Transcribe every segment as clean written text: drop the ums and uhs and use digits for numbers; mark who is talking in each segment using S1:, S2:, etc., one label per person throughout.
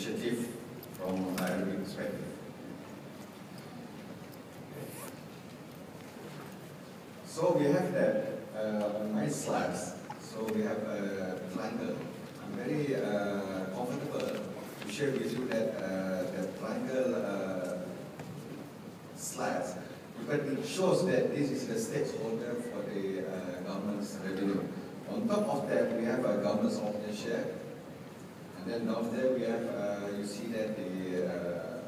S1: initiative from IRB perspective. So we have that on my slides. So we have a triangle. I'm very comfortable to share with you that the triangle slides, because it shows that this is the stakeholder for the government's revenue. On top of that, we have a government's option share. And then down there we have, you see that the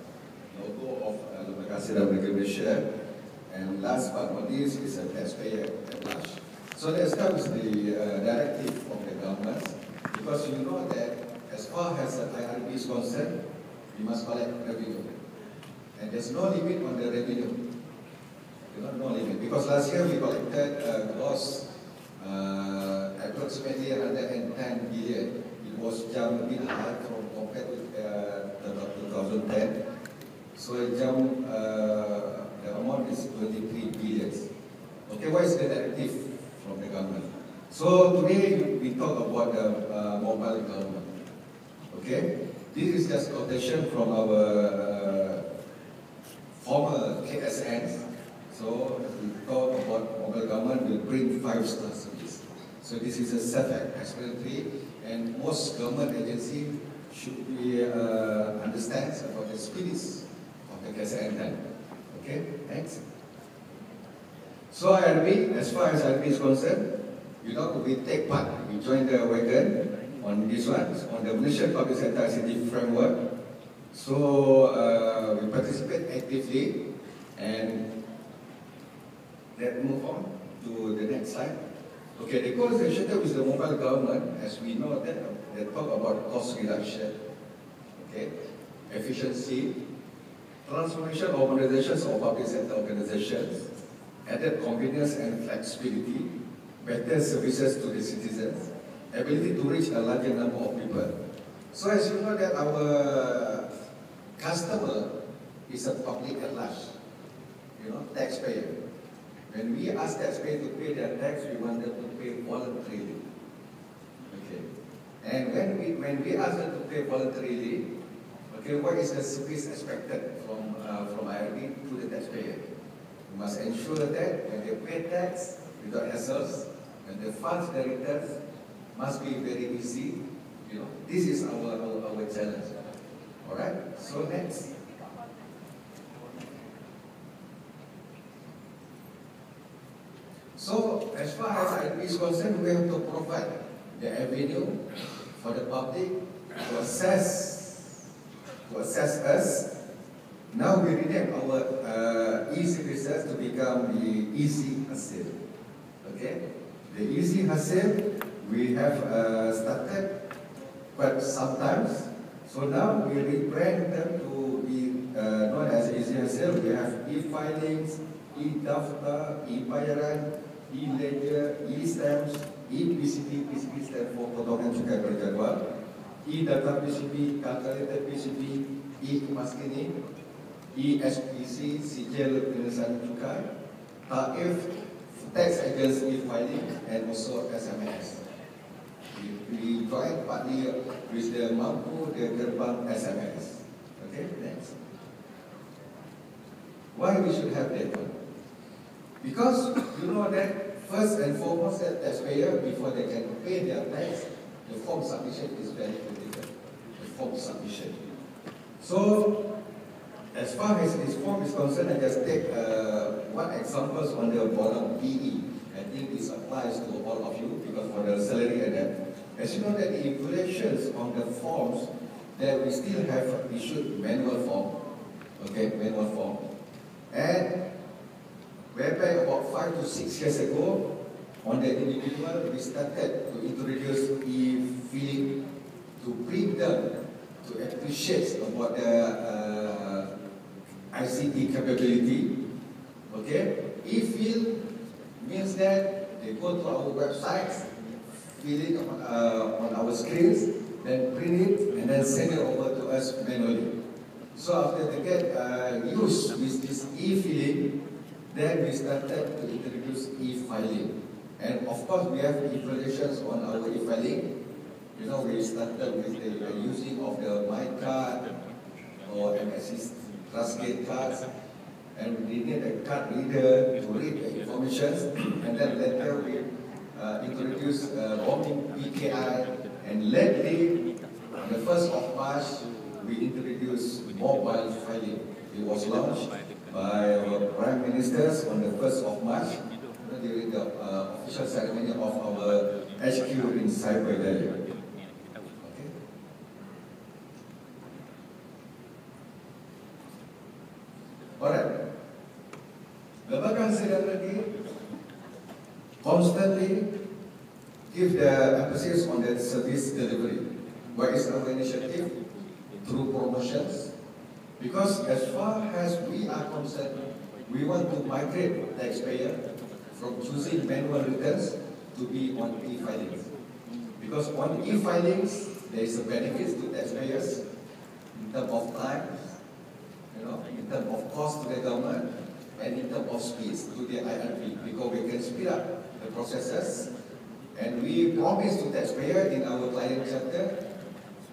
S1: logo of Lembaga Sirah Negara share. And last but not least is a taxpayer at large. So that establishes the directive of the government, because you know that as far as the IRB is concerned, we must collect revenue. And there's no limit on the revenue. No limit. Because last year we collected gross approximately 110 billion. It was jumped a bit high compared with 2010. So it jumped, the amount is 23 billion. Okay, what is the directive from the government? So today we talk about the mobile government. Okay, this is just quotation from our former KSNs. So we talk about mobile government will bring 5-star service. So this is a self-explanatory, and most government agencies should be understand about the spirits of the KSN then. Okay, next. So IRB, as far as IRB is concerned, you know, we take part, we join the wagon on this one, on the Malaysian Public Sector ICT framework. So we participate actively, and let's move on to the next slide. Okay, the goal initiative with the mobile government, as we know that they talk about cost reduction, okay, efficiency, transformation or modernizations of public sector organizations, added convenience and flexibility, better services to the citizens, ability to reach a larger number of people. So as you know that our customer is a public at large, you know, taxpayer. When we ask taxpayers to pay their tax, we want them to pay voluntarily. Okay. And when we ask them to pay voluntarily, okay, what is the service expected from IRB to the taxpayer? We must ensure that when they pay tax without hassles, when the funds they return must be very easy. You know, this is our challenge. All right. So next. So as far as IRB is concerned, we have to provide the avenue for the public to assess us. Now we rename our e-services to become the Easy Hasil. Okay, the Easy Hasil we have started, but sometimes. So now we rebrand them to be known as Easy Hasil. We have e-filings, e-daftar, e-bayaran, e-ledger, e-stamps, e-PCP, PCP stand for potongan cukai berjadual, e-data PCP, calculator PCP, e-kemaskinan, e-SPC, sijil penyelesaian cukai, taif, tax agency filing, and also SMS. We join partly with the Mampu, the Gerbang SMS. Okay, next. Why we should have that one? Because you know that first and foremost, that taxpayer, before they can pay their tax, the form submission is very critical. The form submission. So, as far as this form is concerned, I just take one example on the bottom PE. I think this applies to all of you because for the salary and that. As you know that the evaluations on the forms that we still have issued manual form. Okay, manual form. And whereby about 5 to 6 years ago, on the individual, we started to introduce e-filing to bring them to appreciate about the ICT capability. Okay, e-fill means that they go to our websites, fill it on our screens, then print it, and then send it over to us manually. So after they get used with this e-filing, then we started to introduce e-filing. And of course, we have evaluations on our e-filing. You know, we started with the using of the MyCard, trust-gate cards, and we need a card reader to read the information, and then later we introduce roaming PKI, and lately, on the 1st of March, we introduced mobile filing. It was launched by our Prime Ministers on the 1st of March during the official ceremony of our HQ in Cyber Delhi. Okay. Alright. Lembaga Hasil Negeri constantly give the emphasis on the service delivery. What is our initiative? Through promotions. Because as far as we are concerned, we want to migrate taxpayer from choosing manual returns to be on e-filings. Because on e-filings, there is a benefit to taxpayers in terms of time, in terms of cost to the government, and in terms of speed to the IRP, because we can speed up the processes. And we promise to taxpayer in our client chapter,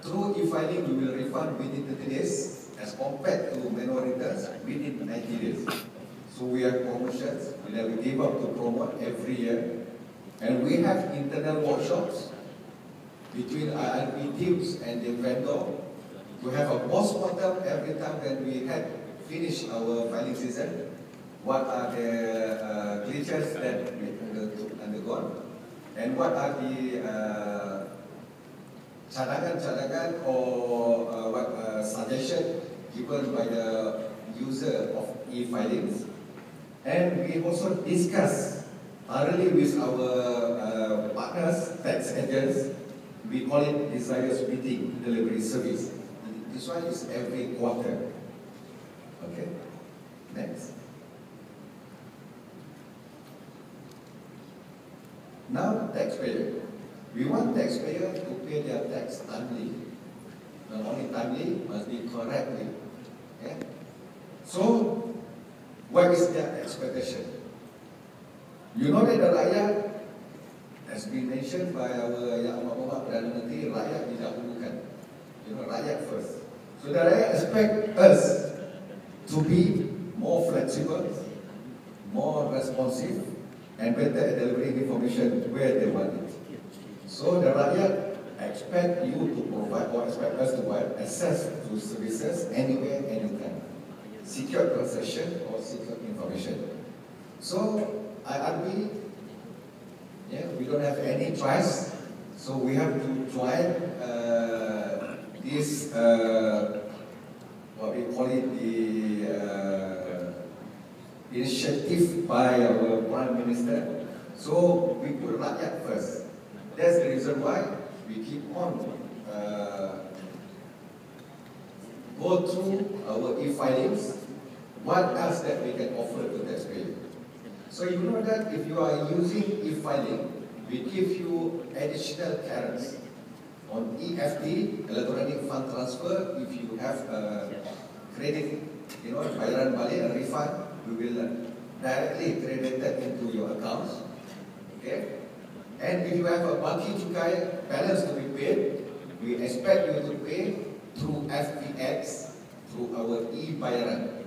S1: through e-filing, we will refund within 30 days, as compared to manual returns within 90 days. So we have promotions, we give up to promote every year. And we have internal workshops between IRP teams and the vendor to have a post-mortem every time when we had finished our filing season. What are the glitches that we undergone? And what are the cadangan or what suggestion given by the user of e-filings? And we also discuss thoroughly with our partners, tax agents. We call it desires meeting delivery service. This one is every quarter. Okay, next. Now, taxpayer. We want taxpayer to pay their tax timely. Not only timely, must be correctly. Okay? So, what is their expectation? You know that the rakyat has been mentioned by our Yang Amat Perdana Menteri, rakyat didahulukan. Rakyat first. So the rakyat expect us to be more flexible, more responsive, and better at delivering information where they want it. So the rakyat expect you to provide, or expect us to provide access to services anywhere, anytime. Secure transaction or secure information. So IRB, we don't have any choice. So we have to join this, what we call it, the initiative by our Prime Minister. So we put rakyat first. That's the reason why we keep on go through our e-filings. What else that we can offer to taxpayer? So you know that if you are using e-filing, we give you additional carrots on EFT, electronic fund transfer. If you have credit, bayaran balik, a refund, we will directly credit that into your accounts. Okay? And if you have a bulky cukai balance to be paid, we expect you to pay through FPX, through our e-bayaran.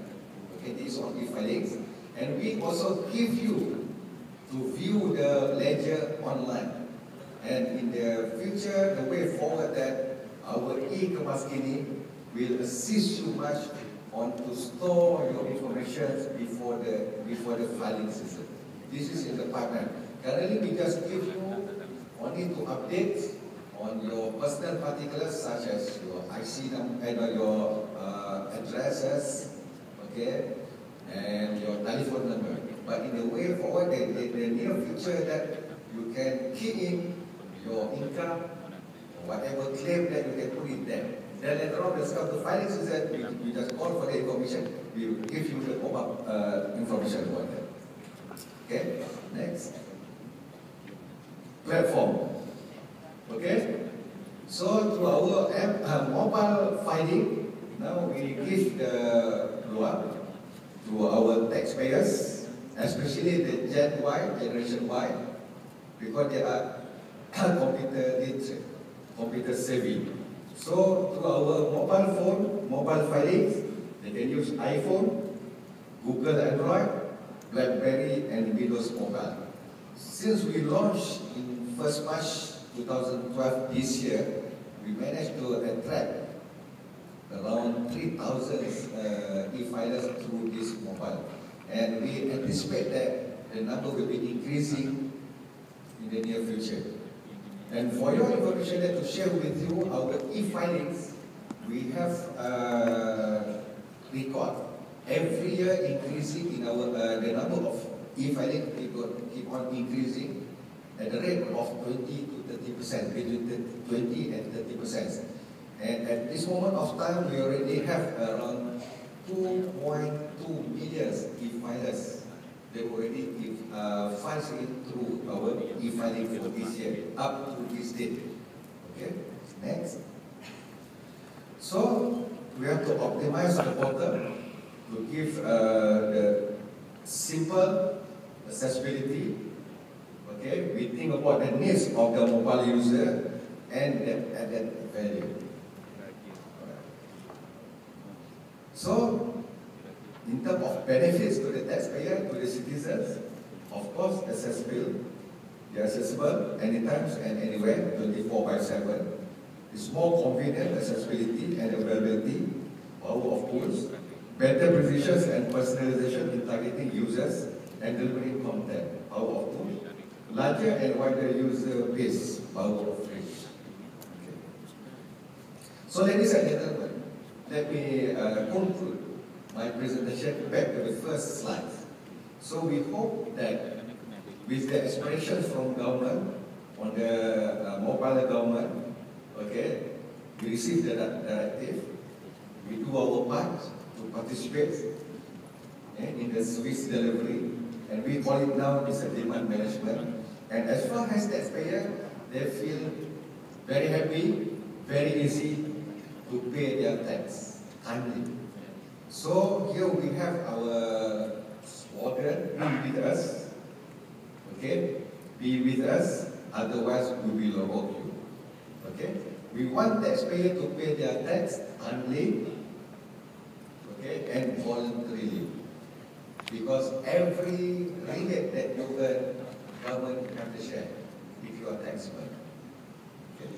S1: Okay, these are e-filings. And we also give you to view the ledger online. And in the future, the way forward that our e-Kemaskini will assist you much on to store your information before the filing system. This is in the pipeline. Currently, we just give you only to update on your personal particulars such as your IC number, your addresses, okay, and your telephone number. But in the way forward, the near future that you can key in your income, whatever claim that you can put in there. Then later on, the come to filing season, we just call for the information, we will give you the pop-up information about that. Okay, next. Platform. Okay, so through our mobile filing, now we give the luar to our taxpayers, especially the Gen Y, Generation Y, because they are computer literate, computer savvy. So through our mobile phone, mobile filings, They can use iPhone, Google Android, BlackBerry, and Windows Mobile. Since we launched in 1st March 2012 this year, we managed to attract around 3,000 e-filers through this mobile. And we anticipate that the number will be increasing in the near future. And for your information, to share with you our e-filings, we have record every year increasing in our the number of e-filing keep on increasing at the rate of 20 to 30%, between 20 and 30%. And at this moment of time, we already have around 2.2 million e-filers. They already give files in through our e-filing for this year, up to this date. Okay, next. So, we have to optimize the portal to give the simple accessibility. Okay, we think about the needs of the mobile user and the added value. So, in terms of benefits to the taxpayer, to the citizens, of course, accessible. They are accessible anytime and anywhere, 24/7. It's more convenient, accessibility and availability, power of tools, better precision and personalization in targeting users and delivering content, power of tools, larger and wider user base, power of reach. Okay. So, ladies and gentlemen, let me conclude my presentation back to the first slide. So we hope that with the aspirations from government on the mobile government, okay, we receive the directive, we do our part to participate in the service delivery, and we call it now is a demand management. And as far as taxpayer, they feel very happy, very easy to pay their tax timely. So here we have our slogan, be with us, okay? Be with us, otherwise we will rob you, okay? We want taxpayer to pay their tax timely, okay, and voluntarily. Because every ringgit that you earn, government have to share if you are taxpayer. Okay.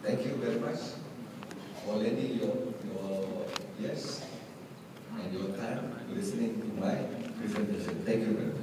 S1: Thank you very much for lending your ears and your time listening to my presentation. Thank you very much.